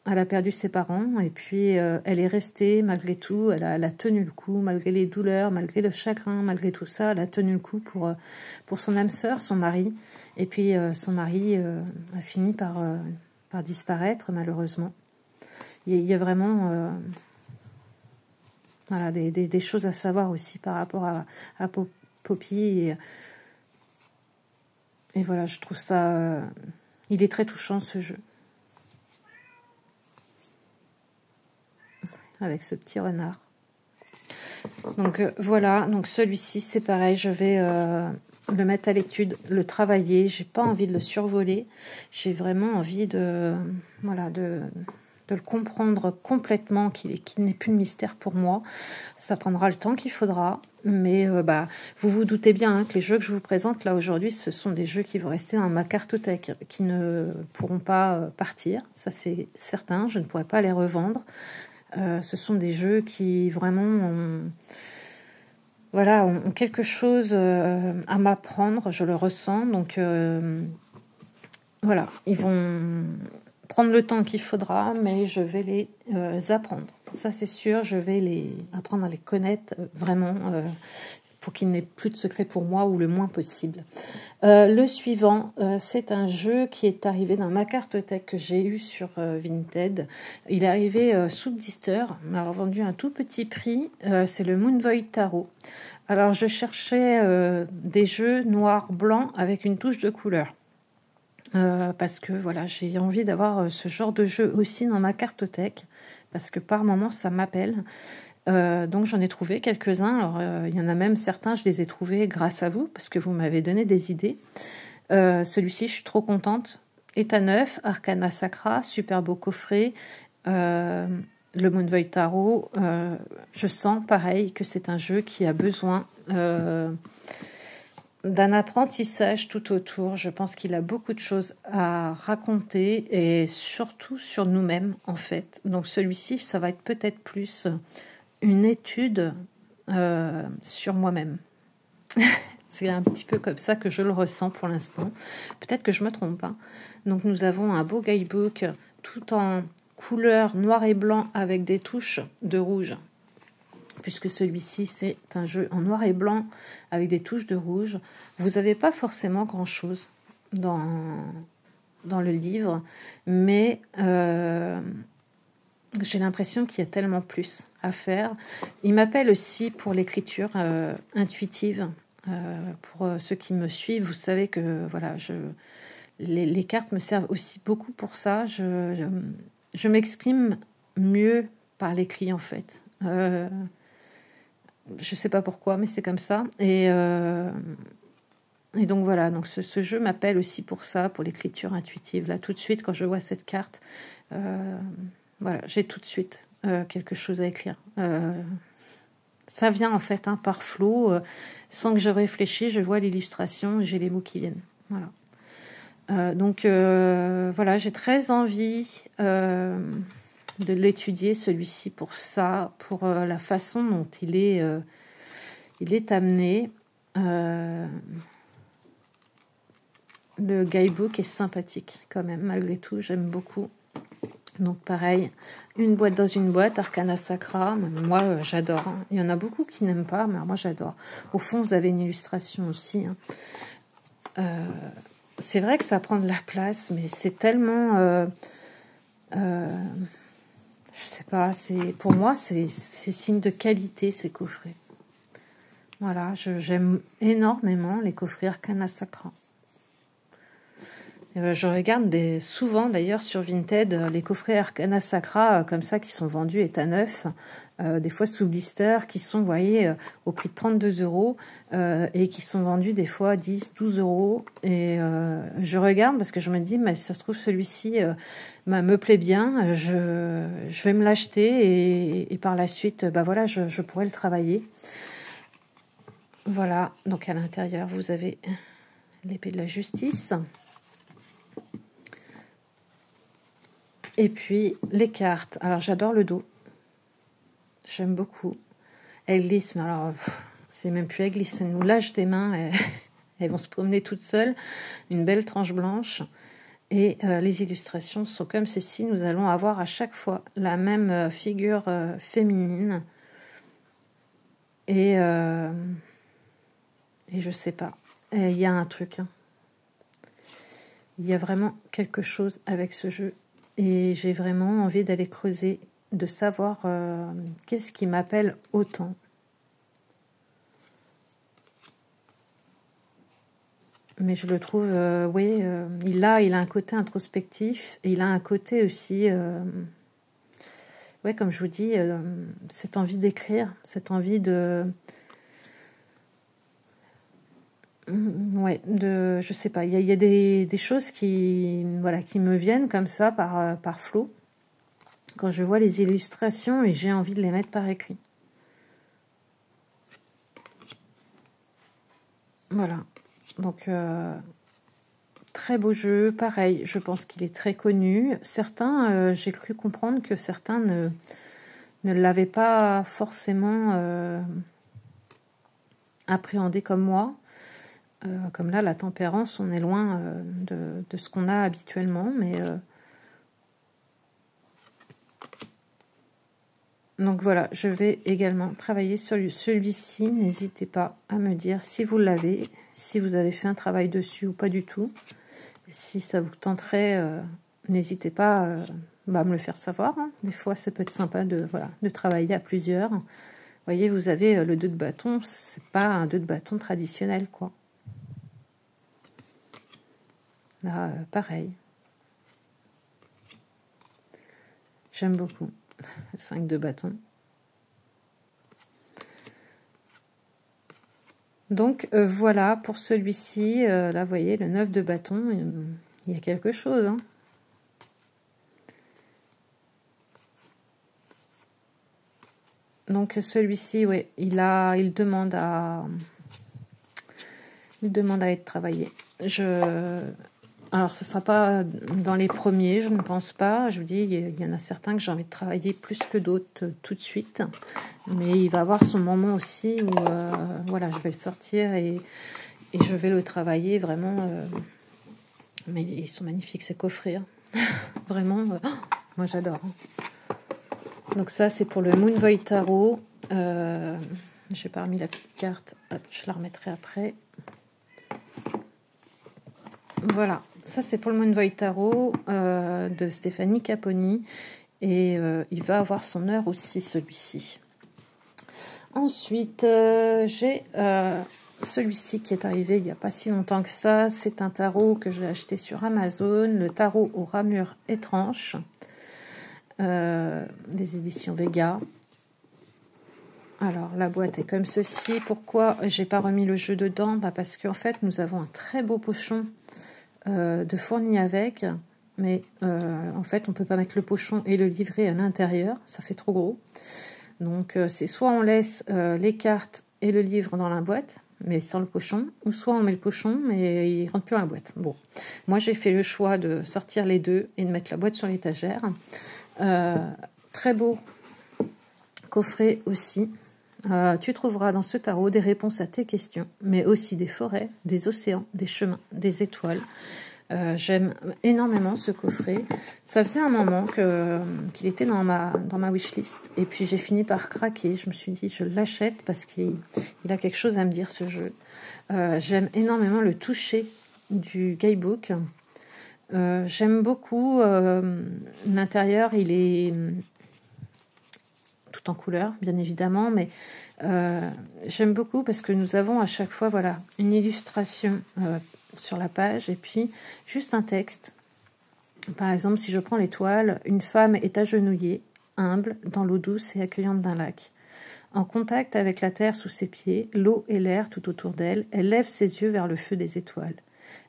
A: elle a perdu ses parents. Et puis elle est restée malgré tout. Elle a tenu le coup, malgré les douleurs, malgré le chagrin, malgré tout ça. Elle a tenu le coup pour son âme sœur, son mari. Et puis son mari a fini par disparaître, malheureusement. Il y a vraiment voilà, des choses à savoir aussi par rapport à Poppy. Et voilà, je trouve ça... il est très touchant, ce jeu. Avec ce petit renard. Donc voilà, donc celui-ci, c'est pareil, je vais... le mettre à l'étude, le travailler. J'ai pas envie de le survoler. J'ai vraiment envie de le comprendre complètement, qu'il n'est plus de mystère pour moi. Ça prendra le temps qu'il faudra. Mais vous vous doutez bien que les jeux que je vous présente là aujourd'hui, ce sont des jeux qui vont rester dans ma cartothèque, qui ne pourront pas partir. Ça, c'est certain. Je ne pourrai pas les revendre. Ce sont des jeux qui vraiment ont quelque chose à m'apprendre, je le ressens. Donc voilà, ils vont prendre le temps qu'il faudra, mais je vais les apprendre. Ça, c'est sûr, je vais les apprendre à les connaître vraiment pour qu'il n'ait plus de secret pour moi, ou le moins possible. Le suivant, c'est un jeu qui est arrivé dans ma cartothèque que j'ai eu sur Vinted. Il est arrivé sous blister, m'a vendu un tout petit prix. C'est le Moonvoid Tarot. Alors, je cherchais des jeux noir-blanc avec une touche de couleur. Parce que voilà, j'ai envie d'avoir ce genre de jeu aussi dans ma cartothèque, parce que par moments ça m'appelle. Donc j'en ai trouvé quelques-uns. Alors il y en a même certains, je les ai trouvés grâce à vous, parce que vous m'avez donné des idées. Celui-ci, je suis trop contente. État neuf, Arcana Sacra, super beau coffret. Le Moonvoid Tarot, je sens pareil que c'est un jeu qui a besoin d'un apprentissage tout autour. Je pense qu'il a beaucoup de choses à raconter, et surtout sur nous-mêmes en fait. Donc celui-ci, ça va être peut-être plus une étude sur moi-même. C'est un petit peu comme ça que je le ressens pour l'instant. Peut-être que je me trompe pas. Donc nous avons un beau guidebook tout en couleur noir et blanc avec des touches de rouge. Puisque celui-ci, c'est un jeu en noir et blanc avec des touches de rouge. Vous n'avez pas forcément grand-chose dans dans le livre, mais j'ai l'impression qu'il y a tellement plus à faire. Il m'appelle aussi pour l'écriture intuitive. Pour ceux qui me suivent, vous savez que voilà, les cartes me servent aussi beaucoup pour ça. Je m'exprime mieux par l'écrit en fait. Je sais pas pourquoi, mais c'est comme ça. Et donc voilà, donc ce jeu m'appelle aussi pour ça, pour l'écriture intuitive. Là, tout de suite, quand je vois cette carte, voilà, j'ai tout de suite quelque chose à écrire. Ça vient en fait par flow, sans que je réfléchisse, je vois l'illustration, j'ai les mots qui viennent. Voilà. Donc voilà, j'ai très envie de l'étudier celui-ci pour ça, pour la façon dont il est amené. Le guidebook est sympathique quand même, malgré tout, j'aime beaucoup. Donc pareil, une boîte dans une boîte, Arcana Sacra, moi j'adore. Hein. Il y en a beaucoup qui n'aiment pas, mais moi j'adore. Au fond, vous avez une illustration aussi. Hein. C'est vrai que ça prend de la place, mais c'est tellement... je sais pas, pour moi, c'est signe de qualité, ces coffrets. Voilà, j'aime énormément les coffrets Arcana Sacra. Je regarde souvent d'ailleurs sur Vinted les coffrets Arcana Sacra comme ça qui sont vendus état neuf, des fois sous blister, qui sont, vous voyez, au prix de 32 € et qui sont vendus des fois 10, 12 €. Et je regarde parce que je me dis, mais ça se trouve celui-ci me plaît bien, je vais me l'acheter et par la suite, voilà, je pourrais le travailler. Voilà, donc à l'intérieur, vous avez l'épée de la justice. Et puis, les cartes. Alors, j'adore le dos. J'aime beaucoup. Elles glissent, mais alors, c'est même plus elles glissent. Elles nous lâchent des mains. Elles vont se promener toutes seules. Une belle tranche blanche. Et les illustrations sont comme ceci. Nous allons avoir à chaque fois la même figure féminine. Et je sais pas. Il y a un truc. Hein. Il y a vraiment quelque chose avec ce jeu. Et j'ai vraiment envie d'aller creuser, de savoir qu'est-ce qui m'appelle autant. Mais je le trouve, oui, il a un côté introspectif et il a un côté aussi, ouais, comme je vous dis, cette envie d'écrire, cette envie de... Ouais, je sais pas, il y a des choses qui me viennent comme ça par flot quand je vois les illustrations et j'ai envie de les mettre par écrit. Voilà, donc très beau jeu, pareil, je pense qu'il est très connu. Certains, j'ai cru comprendre que certains ne l'avaient pas forcément appréhendé comme moi. Comme là, la tempérance, on est loin de ce qu'on a habituellement, mais donc voilà, je vais également travailler sur celui-ci. N'hésitez pas à me dire si vous l'avez, si vous avez fait un travail dessus ou pas du tout. Si ça vous tenterait, n'hésitez pas à me le faire savoir. Hein. Des fois, ça peut être sympa de travailler à plusieurs. Vous voyez, vous avez le 2 de bâton, c'est pas un 2 de bâton traditionnel, quoi. Là, pareil. J'aime beaucoup. 5 de bâton. Donc, voilà, pour celui-ci, là, vous voyez, le 9 de bâton, il y a quelque chose. Hein. Donc, celui-ci, oui, il demande à être travaillé. Alors, ce ne sera pas dans les premiers, je ne pense pas. Je vous dis, il y en a certains que j'ai envie de travailler plus que d'autres tout de suite. Mais il va avoir son moment aussi où voilà, je vais le sortir et je vais le travailler vraiment. Mais ils sont magnifiques, ces coffrets. Hein. Vraiment, moi j'adore. Hein. Donc ça, c'est pour le Moon Void Tarot. J'ai pas remis la petite carte. Hop, je la remettrai après. Voilà, Ça, c'est pour le Moonvoy Tarot de Stéphanie Caponi. Et il va avoir son heure aussi, celui-ci. Ensuite, j'ai celui-ci qui est arrivé il n'y a pas si longtemps que ça. C'est un tarot que j'ai acheté sur Amazon. Le tarot aux ramures étranges. Des éditions Vega. Alors, la boîte est comme ceci. Pourquoi j'ai pas remis le jeu dedans? Parce qu'en fait, nous avons un très beau pochon de fourni avec. Mais en fait, on ne peut pas mettre le pochon et le livret à l'intérieur. Ça fait trop gros. Donc, c'est soit on laisse les cartes et le livre dans la boîte, mais sans le pochon, ou soit on met le pochon, mais il ne rentre plus dans la boîte. Bon, moi, j'ai fait le choix de sortir les deux et de mettre la boîte sur l'étagère. Très beau coffret aussi. Tu trouveras dans ce tarot des réponses à tes questions, mais aussi des forêts, des océans, des chemins, des étoiles. J'aime énormément ce coffret. Ça faisait un moment qu'il était dans ma wishlist. Et puis j'ai fini par craquer. Je me suis dit, je l'achète parce qu'il a quelque chose à me dire, ce jeu. J'aime énormément le toucher du guidebook. J'aime beaucoup l'intérieur. Il est tout en couleur, bien évidemment. Mais j'aime beaucoup parce que nous avons à chaque fois une illustration sur la page et puis juste un texte. Par exemple, si je prends l'étoile, une femme est agenouillée, humble, dans l'eau douce et accueillante d'un lac. En contact avec la terre sous ses pieds, l'eau et l'air tout autour d'elle, elle lève ses yeux vers le feu des étoiles.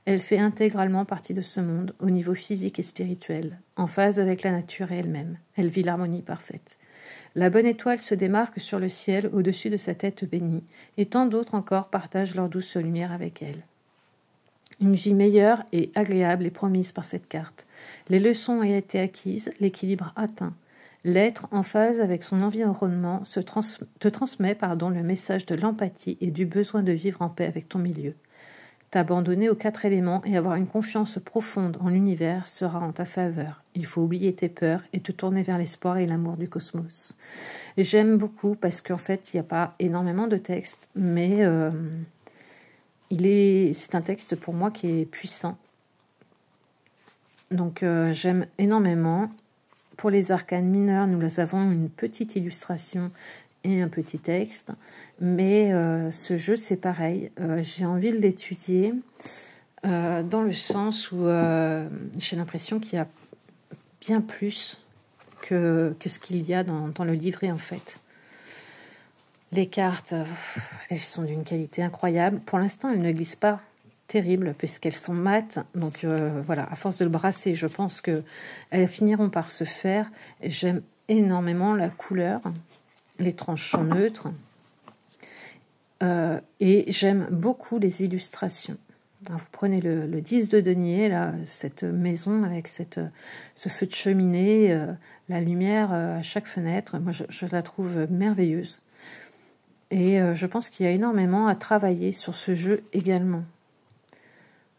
A: Elle fait intégralement partie de ce monde, au niveau physique et spirituel, en phase avec la nature et elle-même. Elle vit l'harmonie parfaite. La bonne étoile se démarque sur le ciel au-dessus de sa tête bénie, et tant d'autres encore partagent leur douce lumière avec elle. Une vie meilleure et agréable est promise par cette carte. Les leçons ont été acquises, l'équilibre atteint. L'être en phase avec son environnement te transmet le message de l'empathie et du besoin de vivre en paix avec ton milieu. T'abandonner aux 4 éléments et avoir une confiance profonde en l'univers sera en ta faveur. Il faut oublier tes peurs et te tourner vers l'espoir et l'amour du cosmos. J'aime beaucoup parce qu'en fait, il n'y a pas énormément de texte, mais c'est un texte pour moi qui est puissant. Donc j'aime énormément. Pour les arcanes mineurs, nous avons une petite illustration et un petit texte. Mais ce jeu, c'est pareil. J'ai envie de l'étudier dans le sens où j'ai l'impression qu'il y a bien plus que ce qu'il y a dans le livret, en fait. Les cartes, elles sont d'une qualité incroyable. Pour l'instant, elles ne glissent pas terrible puisqu'elles sont mates. Donc à force de le brasser, je pense qu'elles finiront par se faire. J'aime énormément la couleur. Les tranches sont neutres. Et j'aime beaucoup les illustrations. Alors, vous prenez le 10 de denier, là, cette maison avec ce feu de cheminée, la lumière à chaque fenêtre. Moi, je la trouve merveilleuse. Et je pense qu'il y a énormément à travailler sur ce jeu également.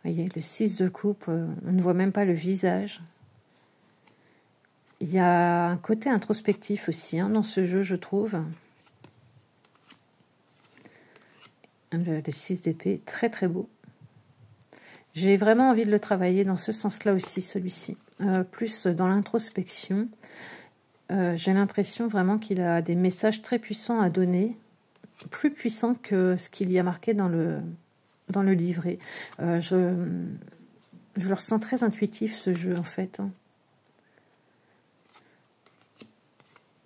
A: Vous voyez, le 6 de coupe, on ne voit même pas le visage. Il y a un côté introspectif aussi dans ce jeu, je trouve. Le 6 d'épée, très très beau. J'ai vraiment envie de le travailler dans ce sens-là aussi, celui-ci. Plus dans l'introspection. J'ai l'impression vraiment qu'il a des messages très puissants à donner. Plus puissants que ce qu'il y a marqué dans le livret. Je le ressens très intuitif, ce jeu, en fait.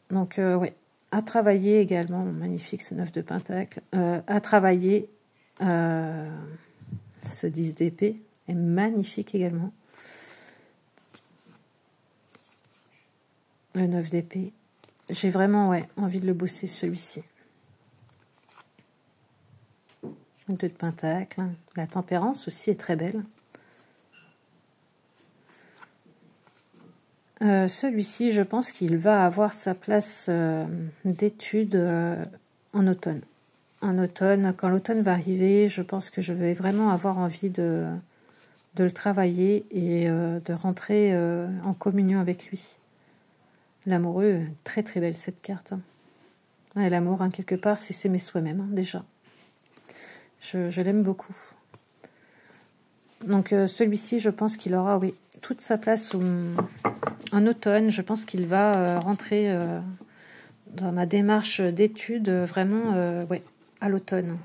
A: Donc, ouais. À travailler également, magnifique ce 9 de pentacle, à travailler ce 10 d'épée est magnifique également. Le 9 d'épée, j'ai vraiment envie de le bosser celui-ci. Le 2 de pentacle, la tempérance aussi est très belle. Celui-ci, je pense qu'il va avoir sa place d'étude en automne. En automne, quand l'automne va arriver, je pense que je vais vraiment avoir envie de le travailler et de rentrer en communion avec lui. L'amoureux, très très belle cette carte. Ouais, l'amour, quelque part, c'est mes souhaits même, déjà. Je l'aime beaucoup. Donc celui-ci, je pense qu'il aura, oui, toute sa place en automne. Je pense qu'il va rentrer dans ma démarche d'étude vraiment ouais, à l'automne.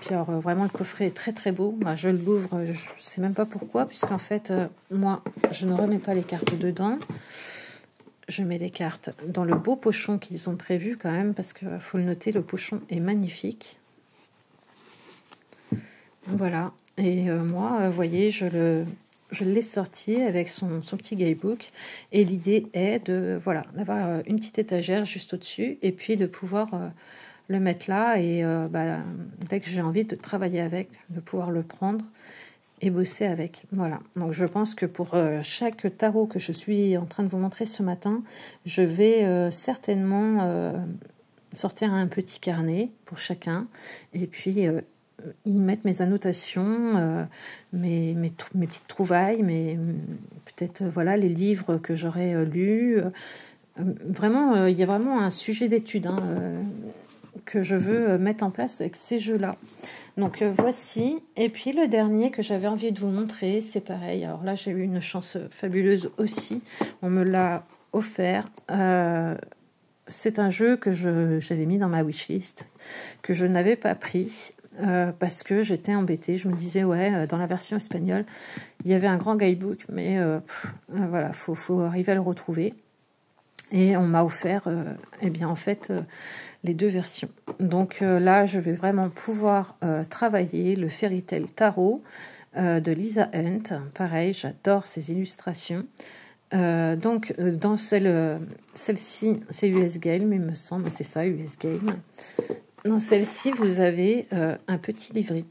A: Puis alors vraiment le coffret est très très beau. Bah, je l'ouvre, je sais même pas pourquoi, puisqu'en fait moi je ne remets pas les cartes dedans. Je mets les cartes dans le beau pochon qu'ils ont prévu quand même, parce qu'il faut le noter, le pochon est magnifique. Voilà. Et moi, vous voyez, je l'ai sorti avec son petit guidebook. Et l'idée est de voilà, d'avoir une petite étagère juste au-dessus et puis de pouvoir le mettre là. Et dès que j'ai envie de travailler avec, de pouvoir le prendre et bosser avec. Voilà. Donc je pense que pour chaque tarot que je suis en train de vous montrer ce matin, je vais certainement sortir un petit carnet pour chacun. Et puis y mettre mes annotations, mes petites trouvailles, peut-être voilà les livres que j'aurais lus. Vraiment, il y a vraiment un sujet d'étude que je veux mettre en place avec ces jeux-là. Donc voici. Et puis le dernier que j'avais envie de vous montrer, c'est pareil. Alors là, j'ai eu une chance fabuleuse aussi. On me l'a offert. C'est un jeu que j'avais mis dans ma wishlist, que je n'avais pas pris. Parce que j'étais embêtée, je me disais ouais, dans la version espagnole il y avait un grand guidebook, mais voilà, faut arriver à le retrouver, et on m'a offert eh bien en fait les deux versions. Donc là je vais vraiment pouvoir travailler le Fairy Tale Tarot de Lisa Hunt. Pareil, j'adore ces illustrations. Donc dans celle-ci c'est US Game, il me semble, c'est ça, US Game. Dans celle-ci, vous avez un petit livret.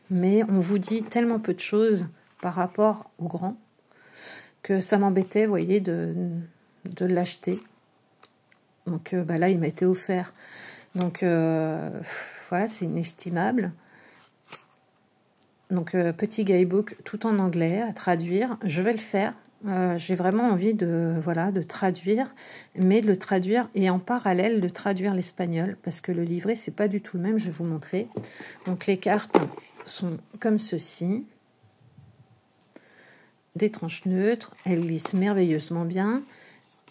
A: Mais on vous dit tellement peu de choses par rapport au grand que ça m'embêtait, vous voyez, de l'acheter. Donc là, il m'a été offert. Donc voilà, c'est inestimable. Donc petit guidebook tout en anglais à traduire. Je vais le faire. J'ai vraiment envie de traduire, mais de le traduire et en parallèle de traduire l'espagnol, parce que le livret c'est pas du tout le même. Je vais vous montrer. Donc les cartes sont comme ceci, des tranches neutres, elles glissent merveilleusement bien.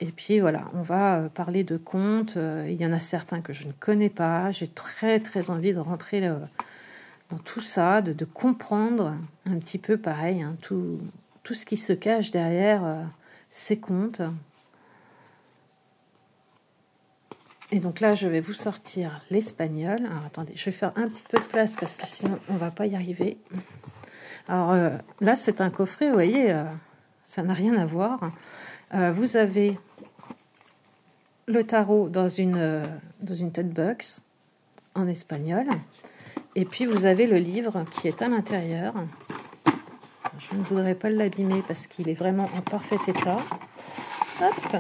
A: Et puis voilà, on va parler de contes. Il y en a certains que je ne connais pas. J'ai très très envie de rentrer dans tout ça, de comprendre un petit peu pareil, tout ce qui se cache derrière ces contes. Et donc là, je vais vous sortir l'espagnol. Alors attendez, je vais faire un petit peu de place parce que sinon on va pas y arriver. Alors là, c'est un coffret, vous voyez, ça n'a rien à voir. Vous avez le tarot dans une tote box en espagnol. Et puis vous avez le livre qui est à l'intérieur. Je ne voudrais pas l'abîmer parce qu'il est vraiment en parfait état. Hop.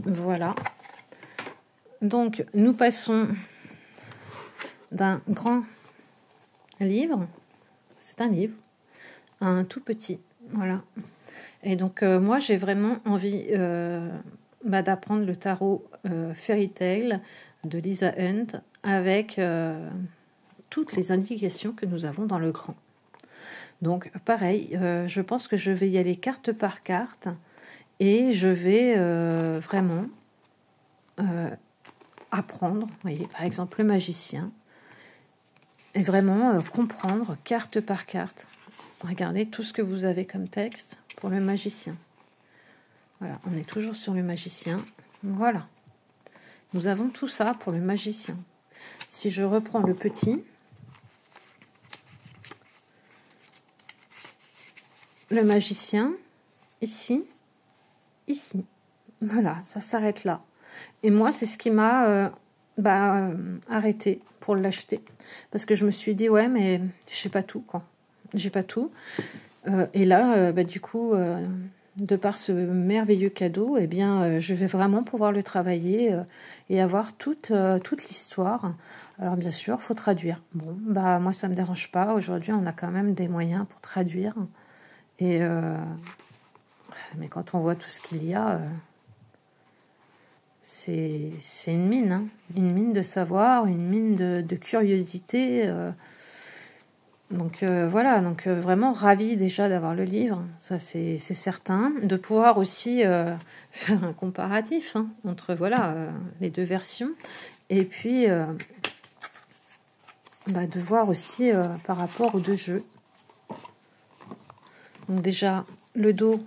A: Voilà. Donc, nous passons d'un grand livre, c'est un livre, à un tout petit. Voilà. Et donc, moi, j'ai vraiment envie d'apprendre le tarot Fairy Tale de Lisa Hunt avec toutes les indications que nous avons dans le grand. Donc pareil, je pense que je vais y aller carte par carte et je vais vraiment apprendre, vous voyez, par exemple le magicien, et vraiment comprendre carte par carte. Regardez tout ce que vous avez comme texte pour le magicien. Voilà, on est toujours sur le magicien. Voilà, nous avons tout ça pour le magicien. Si je reprends le petit, le magicien, ici, ici. Voilà, ça s'arrête là. Et moi, c'est ce qui m'a arrêté pour l'acheter. Parce que je me suis dit, ouais, mais j'ai pas tout, quoi. J'ai pas tout. Et là, du coup, de par ce merveilleux cadeau, eh bien, je vais vraiment pouvoir le travailler et avoir toute l'histoire. Alors, bien sûr, il faut traduire. Bon, moi, ça me dérange pas. Aujourd'hui, on a quand même des moyens pour traduire. Et mais quand on voit tout ce qu'il y a, c'est une mine, hein, une mine de savoir, une mine de curiosité. Donc voilà, donc vraiment ravie déjà d'avoir le livre, ça c'est certain, de pouvoir aussi faire un comparatif hein, entre voilà les deux versions, et puis de voir aussi par rapport aux deux jeux. Donc déjà le dos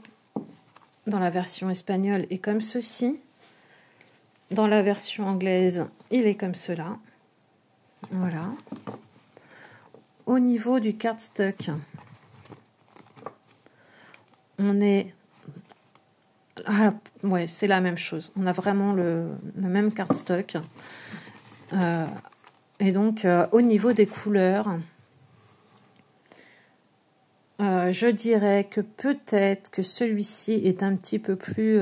A: dans la version espagnole est comme ceci, dans la version anglaise il est comme cela, voilà. Au niveau du cardstock, on est... Ah, ouais, c'est la même chose. On a vraiment le même cardstock. Et donc, au niveau des couleurs, je dirais que peut-être que celui-ci est un petit peu plus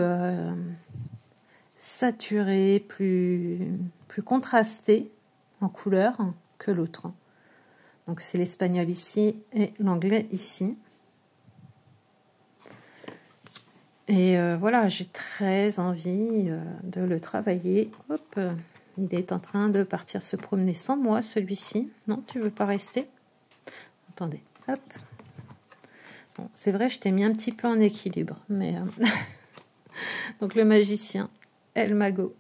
A: saturé, plus contrasté en couleur que l'autre. Donc c'est l'espagnol ici et l'anglais ici. Et voilà, j'ai très envie de le travailler. Hop, il est en train de partir se promener sans moi, celui-ci. Non, tu veux pas rester? Attendez, hop. Bon, c'est vrai, je t'ai mis un petit peu en équilibre, mais... Donc le magicien, El Mago.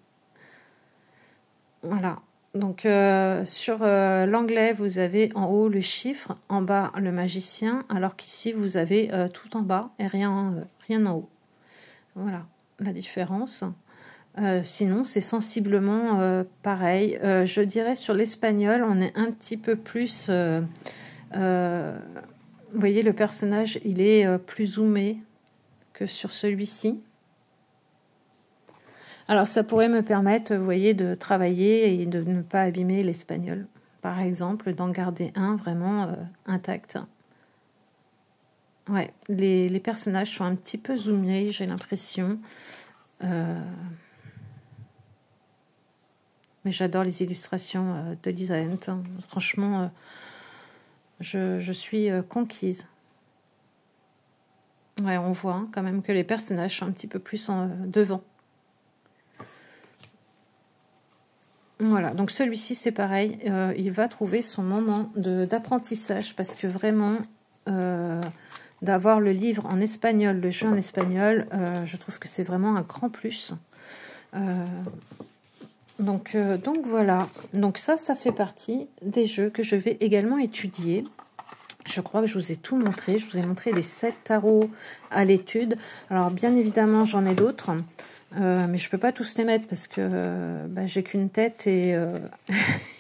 A: Voilà. Donc sur l'anglais, vous avez en haut le chiffre, en bas le magicien, alors qu'ici vous avez tout en bas et rien en haut. Voilà la différence. Sinon, c'est sensiblement pareil. Je dirais sur l'espagnol, on est un petit peu plus... vous voyez, le personnage, il est plus zoomé que sur celui-ci. Alors, ça pourrait me permettre, vous voyez, de travailler et de ne pas abîmer l'espagnol. Par exemple, d'en garder un vraiment intact. Ouais, les personnages sont un petit peu zoomés, j'ai l'impression. Mais j'adore les illustrations de Lisa Hent. Franchement, je suis conquise. Ouais, on voit hein, quand même que les personnages sont un petit peu plus devant. Voilà, donc celui-ci c'est pareil, il va trouver son moment d'apprentissage parce que vraiment, d'avoir le livre en espagnol, le jeu en espagnol, je trouve que c'est vraiment un grand plus. Donc voilà, donc ça fait partie des jeux que je vais également étudier. Je crois que je vous ai tout montré, je vous ai montré les 7 tarots à l'étude. Alors bien évidemment j'en ai d'autres. Mais je peux pas tous les mettre parce que j'ai qu'une tête et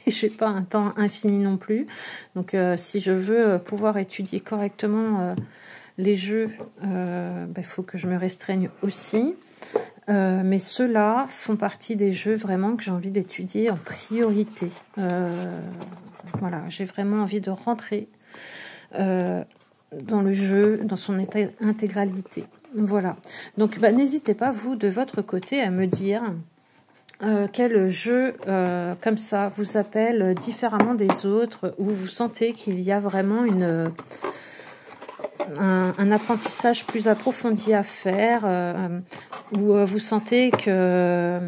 A: j'ai pas un temps infini non plus. Donc si je veux pouvoir étudier correctement les jeux, faut que je me restreigne aussi. Mais ceux-là font partie des jeux vraiment que j'ai envie d'étudier en priorité. Voilà, j'ai vraiment envie de rentrer dans le jeu, dans son intégralité. Voilà. Donc, n'hésitez pas, vous, de votre côté, à me dire quel jeu, comme ça, vous appelle différemment des autres, où vous sentez qu'il y a vraiment un apprentissage plus approfondi à faire, où vous sentez que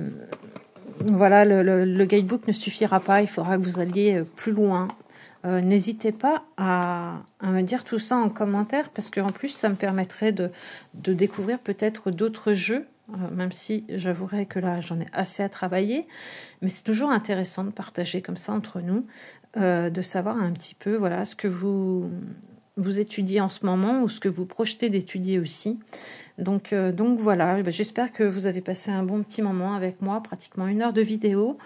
A: voilà, le guidebook ne suffira pas, il faudra que vous alliez plus loin. N'hésitez pas à me dire tout ça en commentaire parce qu'en plus ça me permettrait de découvrir peut-être d'autres jeux, même si j'avouerai que là j'en ai assez à travailler, mais c'est toujours intéressant de partager comme ça entre nous, de savoir un petit peu voilà ce que vous étudiez en ce moment ou ce que vous projetez d'étudier aussi. Donc voilà, j'espère que vous avez passé un bon petit moment avec moi, pratiquement 1 heure de vidéo.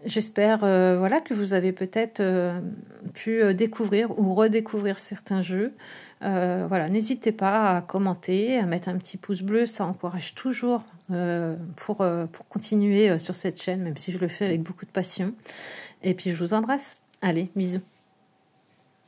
A: J'espère voilà, que vous avez peut-être pu découvrir ou redécouvrir certains jeux. Voilà, n'hésitez pas à commenter, à mettre un petit pouce bleu, ça encourage toujours pour continuer sur cette chaîne, même si je le fais avec beaucoup de passion. Et puis je vous embrasse. Allez, bisous.